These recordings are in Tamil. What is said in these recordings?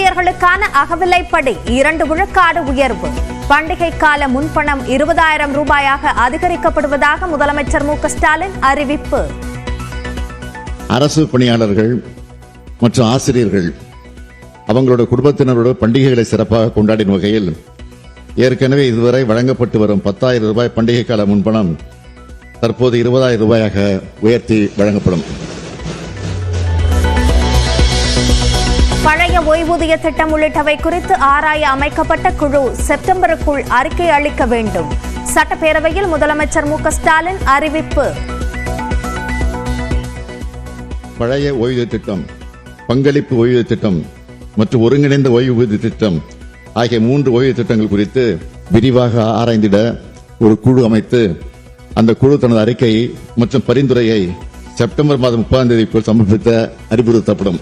ஊழியர்களுக்கான அகவிலைப்படி 2 விழுக்காடு உயர்வு. பண்டிகை கால முன்பணம் 20,000 ரூபாயாக அதிகரிக்கப்படுவதாக முதலமைச்சர் மு.க.ஸ்டாலின் அறிவிப்பு. அரசு பணியாளர்கள் மற்றும் ஆசிரியர்கள் அவங்களோட குடும்பத்தினரோட பண்டிகைகளை சிறப்பாக கொண்டாடின வகையில் ஏற்கனவே இதுவரை வழங்கப்பட்டு வரும் 10,000 ரூபாய் பண்டிகை கால முன்பணம் தற்போது 20,000 ரூபாயாக உயர்த்தி வழங்கப்படும். பழைய ஓய்வூதிய திட்டம் உள்ளிட்டவை குறித்து ஆராய அமைக்கப்பட்ட குழு செப்டம்பருக்குள் அறிக்கை அளிக்க வேண்டும். சட்டப்பேரவையில் முதலமைச்சர் மு.க.ஸ்டாலின் அறிவிப்பு. பழைய ஓய்வூதிய திட்டம், பங்களிப்பு ஓய்வூதிய திட்டம் மற்றும் ஒருங்கிணைந்த ஓய்வூதிய திட்டம் ஆகிய 3 ஓய்வூதிய திட்டங்கள் குறித்து விரிவாக ஆராய்ந்திட ஒரு குழு அமைத்து அந்த குழு தனது அறிக்கை மற்றும் பரிந்துரையை செப்டம்பர் மாதம் 30ஆம் தேதிக்குள் சமர்ப்பித்த அறிவுறுத்தப்படும்.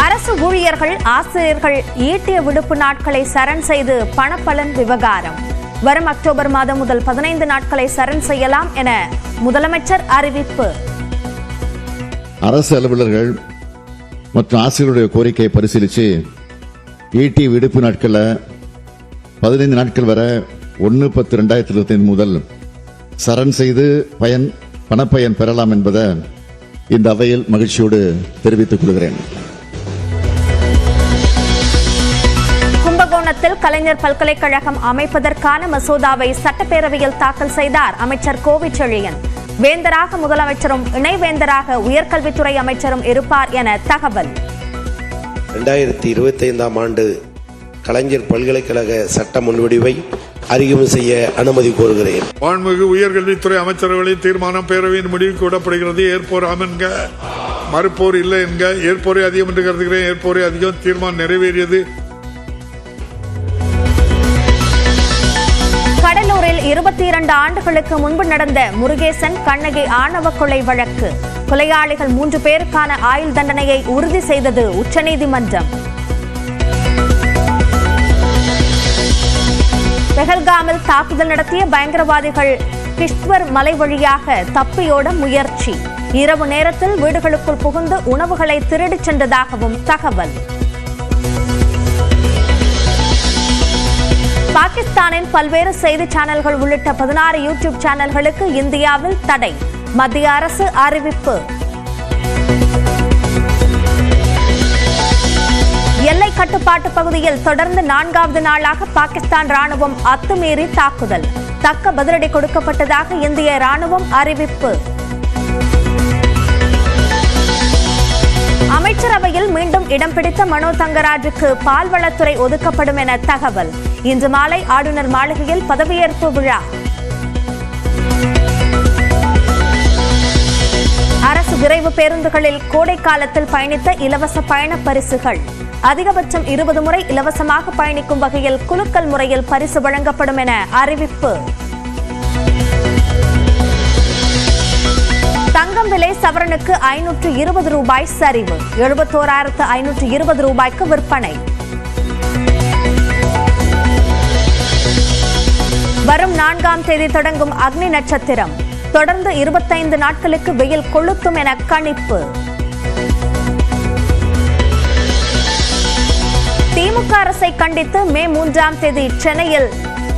அரசு ஊழியர்கள் ஆசிரியர்கள் ஈட்டிய விடுப்பு நாட்களை சரண் செய்து பணப்பலன் விவகாரம். வரும் அக்டோபர் மாதம் முதல் 15 நாட்களை சரண் செய்யலாம் என முதலமைச்சர் அறிவிப்பு. அரசு அலுவலர்கள் மற்றும் ஆசிரியருடைய கோரிக்கையை பரிசீலித்து ஈட்டிய விடுப்பு நாட்களை 15 நாட்கள் வரை 1/10/2025 முதல் சரண் செய்து பணப்பயன் பெறலாம் என்பதை இந்த அவையில் மகிழ்ச்சியோடு தெரிவித்துக் கொள்கிறேன். கும்பகோணத்தில் கலைஞர் பல்கலைக்கழகம் அமைப்பதற்கான மசோதாவை சட்டப்பேரவையில் தாக்கல் செய்தார் அமைச்சர் கோவிச்செழியன். வேந்தராக முதலமைச்சரும் இணைவேந்தராக உயர்கல்வித்துறை அமைச்சரும் இருப்பார் என தகவல். 2025ஆம் ஆண்டு கலைஞர் பல்கலைக்கழக சட்ட முன்வடிவை அறிமுகம் செய்ய அனுமதி கோருகிறேன். மாண்புமிகு உயர்கல்வித்துறை அமைச்சர்களின் தீர்மானம் பேரவையின் முடிவுக்கு விடப்படுகிறது. ஏற்போர் ஆம் என்க, மறுப்போர் இல்லை என்க. ஏற்போரே அதிகம் என்று கருதுகிறேன். ஏற்போரே அதிகம். தீர்மானம் நிறைவேறியது. கடலூரில் 22 ஆண்டுகளுக்கு முன்பு நடந்த முருகேசன் கண்ணகி ஆணவ கொலை வழக்கு. கொலையாளிகள் 3 பேருக்கான ஆயுள் தண்டனையை உறுதி செய்தது உச்சநீதிமன்றம். பெஹல்காமில் தாக்குதல் நடத்திய பயங்கரவாதிகள் கிஷ்த்வர் மலை வழியாக தப்பியோட முயற்சி. இரவு நேரத்தில் வீடுகளுக்குள் புகுந்து உணவுகளை திருடிச் சென்றதாகவும் தகவல். பாகிஸ்தானின் பல்வேறு செய்தி சேனல்கள் உள்ளிட்ட 16 யூடியூப் சேனல்களுக்கு இந்தியாவில் தடை. மத்திய அரசு அறிவிப்பு. எல்லை கட்டுப்பாட்டு பகுதியில் தொடர்ந்து 4வது நாளாக பாகிஸ்தான் ராணுவம் அத்துமீறி தாக்குதல். தக்க பதிலடி கொடுக்கப்பட்டதாக இந்திய ராணுவம் அறிவிப்பு. அமைச்சரவையில் மீண்டும் இடம் பிடித்த மனோ தங்கராஜுக்கு பால்வளத்துறை ஒதுக்கப்படும் என தகவல். இன்று மாலை ஆளுநர் மாளிகையில் பதவியேற்பு விழா. அரசு விரைவு பேருந்துகளில் கோடை காலத்தில் பயணித்த இலவச பயண பரிசுகள். அதிகபட்சம் 20 முறை இலவசமாக பயணிக்கும் வகையில் குலுக்கல் முறையில் பரிசு வழங்கப்படும் என அறிவிப்பு. தங்கம் விலை சவரனுக்கு 520 ரூபாய் சரிவு. 71,520 ரூபாய்க்கு விற்பனை. வரும் 4ஆம் தேதி தொடங்கும் அக்னி நட்சத்திரம். தொடர்ந்து 25 நாட்களுக்கு வெயில் கொளுத்தும் என கணிப்பு. திமுக அரசை கண்டித்து மே 3ஆம் தேதி சென்னையில்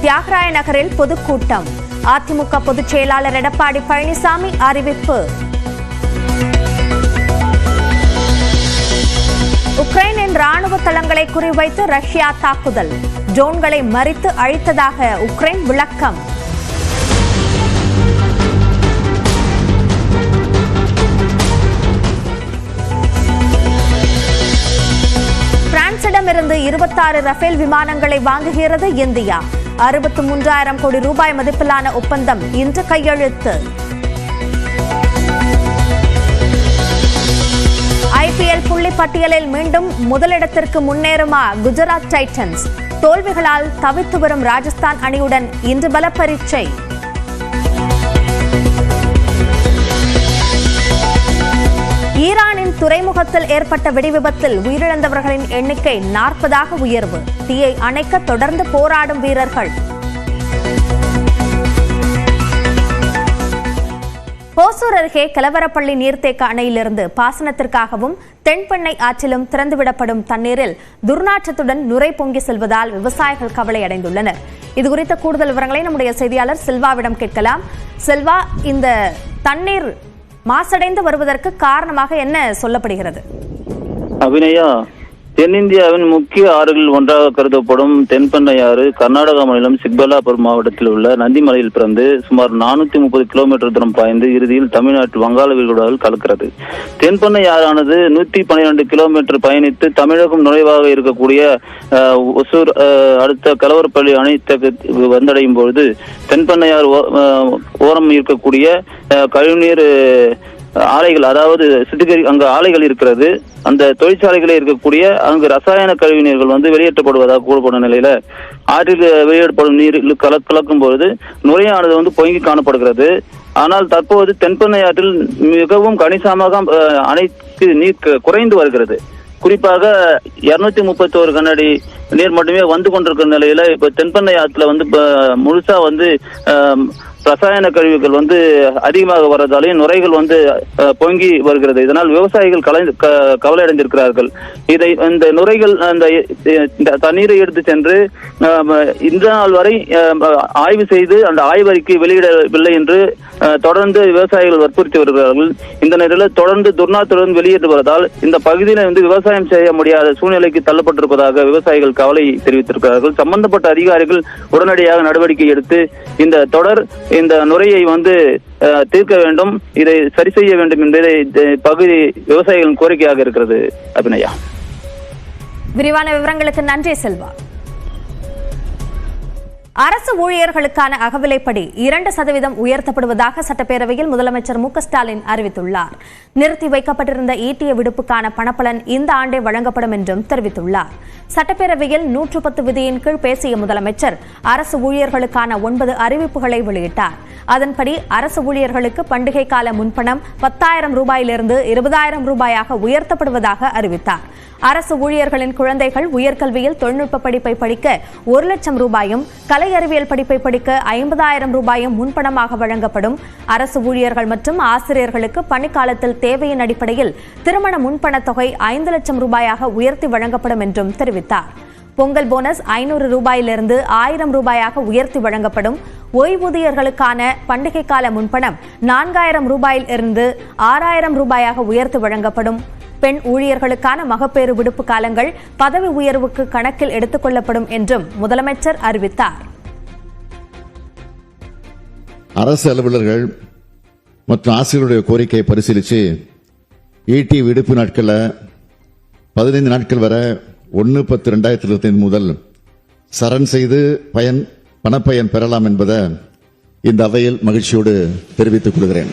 தியாகராய நகரில் பொதுக்கூட்டம். அதிமுக பொதுச் செயலாளர் எடப்பாடி பழனிசாமி அறிவிப்பு. உக்ரைனின் ராணுவ தளங்களை குறிவைத்து ரஷ்யா தாக்குதல். ட்ரோன்களை மறித்து அழித்ததாக உக்ரைன் விளக்கம். பிரான்சிடமிருந்து 26 ரஃபேல் விமானங்களை வாங்குகிறது இந்தியா. 63,000 கோடி ரூபாய் மதிப்பிலான ஒப்பந்தம் இன்று கையெழுத்து. ஐபிஎல் புள்ளி பட்டியலில் மீண்டும் முதலிடத்திற்கு முன்னேறுமா குஜராத் டைட்டன்ஸ்? தோல்விகளால் தவித்து வரும் ராஜஸ்தான் அணியுடன் இன்று பல பரீட்சை. ஈரானின் துறைமுகத்தில் ஏற்பட்ட வெடிவிபத்தில் உயிரிழந்தவர்களின் எண்ணிக்கை 40ஆக உயர்வு. தீயை அணைக்க தொடர்ந்து போராடும் வீரர்கள். ஓசூர் அருகே கிளவரப்பள்ளி நீர்த்தேக்க அணையிலிருந்து பாசனத்திற்காகவும் தென்பெண்ணை ஆற்றிலும் திறந்துவிடப்படும் தண்ணீரில் துர்நாற்றத்துடன் நுரை பொங்கி செல்வதால் விவசாயிகள் கவலை அடைந்துள்ளனர். இதுகுறித்த கூடுதல் விவரங்களை நம்முடைய செய்தியாளர் செல்வாவிடம் கேட்கலாம். செல்வா, இந்த தண்ணீர் மாசடைந்து வருவதற்கு காரணமாக என்ன சொல்லப்படுகிறது? அபிநயா, தென்னிந்தியாவின் முக்கிய ஆறுகளில் ஒன்றாக கருதப்படும் தென்பெண்ணை ஆறு கர்நாடகா மாநிலம் சிக்பல்லாபூர் மாவட்டத்தில் உள்ள நந்திமலையில் பிறந்து சுமார் 430 கிலோமீட்டர் தூரம் பாய்ந்து இறுதியில் தமிழ்நாட்டு வங்காள விரிகுடாவில் கலக்கிறது. தென்பெண்ணை ஆறானது 112 கிலோமீட்டர் பயணித்து தமிழகம் நுழைவாக இருக்கக்கூடிய ஒசூர் அடுத்த கலவரப்பள்ளி அணைத்தக்கு வந்தடையும் பொழுது தென்பெண்ணை ஆறு ஓரம் இருக்கக்கூடிய கழிவுநீர் ஆலைகள், அதாவது அங்கு ஆலைகள் இருக்கிறது. அந்த தொழிற்சாலைகளே இருக்கக்கூடிய அங்கு ரசாயன கழிவு நீர்கள் வெளியேற்றப்படுவதாக கூறப்படும் நிலையில ஆற்றில் வெளியேற்றப்படும் நீரில் கலக்கும் பொழுது நுரையானது பொங்கி காணப்படுகிறது. ஆனால் தற்போது தென்பெண்ணை ஆற்றில் மிகவும் கணிசமாக அணைக்கு நீர் குறைந்து வருகிறது. குறிப்பாக 231 கனஅடி நீர் மட்டுமே வந்து கொண்டிருக்கிற நிலையில இப்ப தென்பெண்ணை ஆற்றுல முழுசா ரசாயன கழிவுகள் அதிகமாக வர்றதாலே நுரைகள் பொங்கி வருகிறது. இதனால் விவசாயிகள் கவலை அடைந்திருக்கிறார்கள். இந்த நுரைகள் இந்த தண்ணீரை எடுத்து சென்று இந்த நாள் வரை ஆய்வு செய்து அந்த ஆய்வறிக்கை வெளியிடவில்லை என்று தொடர்ந்து விவசாயிகள் வற்புறுத்தி வருகிறார்கள். இந்த நிலையில் தொடர்ந்து துர்நாற்றுடன் வெளியேற்று வருவதால் இந்த பகுதியில் விவசாயம் செய்ய முடியாத சூழ்நிலைக்கு தள்ளப்பட்டிருப்பதாக விவசாயிகள் கவலை தெரிவித்திருக்கிறார்கள். சம்பந்தப்பட்ட அதிகாரிகள் உடனடியாக நடவடிக்கை எடுத்து இந்த நுரையை தீர்க்க வேண்டும், இதை சரி செய்ய வேண்டும் என்பதை பகுதி விவசாயிகளின் கோரிக்கையாக இருக்கிறது. அபிநயா, விரிவான விவரங்களுக்கு நன்றி செல்வா. அரசு ஊழியர்களுக்கான அகவிலைப்படி 2% உயர்த்தப்படுவதாக சட்டப்பேரவையில் முதலமைச்சர் மு க ஸ்டாலின் அறிவித்துள்ளார். நிறுத்தி வைக்கப்பட்டிருந்த ஈட்டிய விடுப்புக்கான பணப்பலன் இந்த ஆண்டே வழங்கப்படும் என்றும் தெரிவித்துள்ளார். சட்டப்பேரவையில் 110 விதியின் கீழ் பேசிய முதலமைச்சர் அரசு ஊழியர்களுக்கான 9 அறிவிப்புகளை வெளியிட்டார். அதன்படி அரசு ஊழியர்களுக்கு பண்டிகை கால முன்பணம் 10,000 ரூபாயிலிருந்து 20,000 ரூபாயாக உயர்த்தப்படுவதாக அறிவித்தார். அரசு ஊழியர்களின் குழந்தைகள் உயர்கல்வியில் தொழில்நுட்ப படிப்பை படிக்க 1 லட்சம் ரூபாயும், கலை அறிவியல் படிப்பை படிக்க 50,000 ரூபாயும் முன்பணமாக வழங்கப்படும். அரசு ஊழியர்கள் மற்றும் ஆசிரியர்களுக்கு பணிக்காலத்தில் தேவையின் அடிப்படையில் திருமண முன்பணத் தொகை 5 லட்சம் ரூபாயாக உயர்த்தி வழங்கப்படும் என்றும் தெரிவித்தார். பொங்கல் போனஸ் 500 ரூபாயிலிருந்து 1000 ரூபாயாக உயர்த்தி வழங்கப்படும். ஓய்வூதியர்களுக்கான பண்டிகை கால முன்பணம் 4,000 ரூபாயில் இருந்து 6,000 ரூபாயாக உயர்த்தி வழங்கப்படும். பெண் ஊழியர்களுக்கான மகப்பேறு விடுப்பு காலங்கள் பதவி உயர்வுக்கு கணக்கில் எடுத்துக் கொள்ளப்படும் என்றும் முதலமைச்சர் அறிவித்தார். அரசு அலுவலர்கள் மற்றும் ஆசிரியர்களுடைய கோரிக்கையை பரிசீலித்து ஈட்டி விடுப்பு நாட்களில் 15 நாட்கள் வரை 1/10/2025 முதல் சரண் செய்து பணப்பயன் பெறலாம் என்பதை இந்த அவையில் மகிழ்ச்சியோடு தெரிவித்துக் கொள்கிறேன்.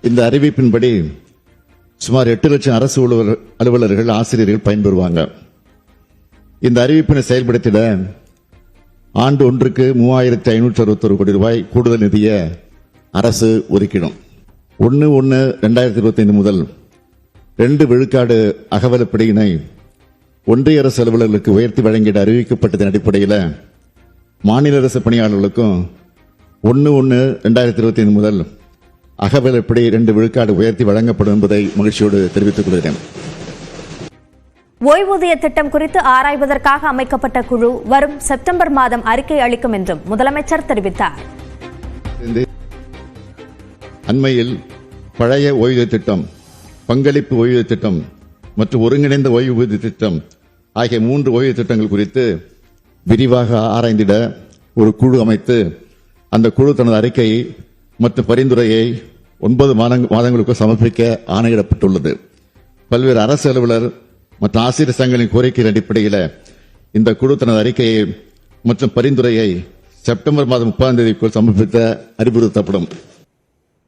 இந்த அறிவிப்பின்படி சுமார் 8 லட்சம் அரசு அலுவலர்கள் ஆசிரியர்கள் பயன்பெறுவாங்க. இந்த அறிவிப்பினை செயல்படுத்திட ஆண்டு ஒன்றுக்கு 3,561 கோடி ரூபாய் கூடுதல் நிதியை அரசு ஒதுக்கிடும். 1/1/2025 முதல் 2 விழுக்காடு அகவலைப்படியினை ஒன்றிய அரசு அலுவலர்களுக்கு உயர்த்தி வழங்கிட அறிவிக்கப்பட்டதன் அடிப்படையில் மாநில அரசு பணியாளர்களுக்கும் 1/1/2025 முதல் அகவிலைப்படி 2 விழுக்காடு உயர்த்தி வழங்கப்படும் என்பதை மகிழ்ச்சியோடு தெரிவித்துக் கொள்கிறேன். ஓய்வூதிய திட்டம் குறித்து ஆராய்வதற்காக அமைக்கப்பட்ட குழு வரும் செப்டம்பர் மாதம் அறிக்கை அளிக்கும் என்றும் முதலமைச்சர் தெரிவித்தார். அண்மையில் பழைய ஓய்வூதிய திட்டம், பங்களிப்பு ஓய்வூதிய திட்டம் மற்றும் ஒருங்கிணைந்த ஓய்வூதிய திட்டம் ஆகிய 3 ஓய்வூதிய திட்டங்கள் குறித்து விரிவாக ஆராய்ந்திட ஒரு குழு அமைத்து அந்த குழு தனது அறிக்கையை மற்றும் பரிந்துரையை 9 மாதங்களுக்கு சமர்ப்பிக்க ஆணையிடப்பட்டுள்ளது. பல்வேறு அரசு அலுவலர் மற்றும் ஆசிரியர் சங்கங்களின் கோரிக்கையின் அடிப்படையில் இந்த குழு தனது அறிக்கையை மற்றும் பரிந்துரையை செப்டம்பர் மாதம் 30ஆம் தேதிக்குள் சமர்ப்பிக்க அறிவுறுத்தப்படும்.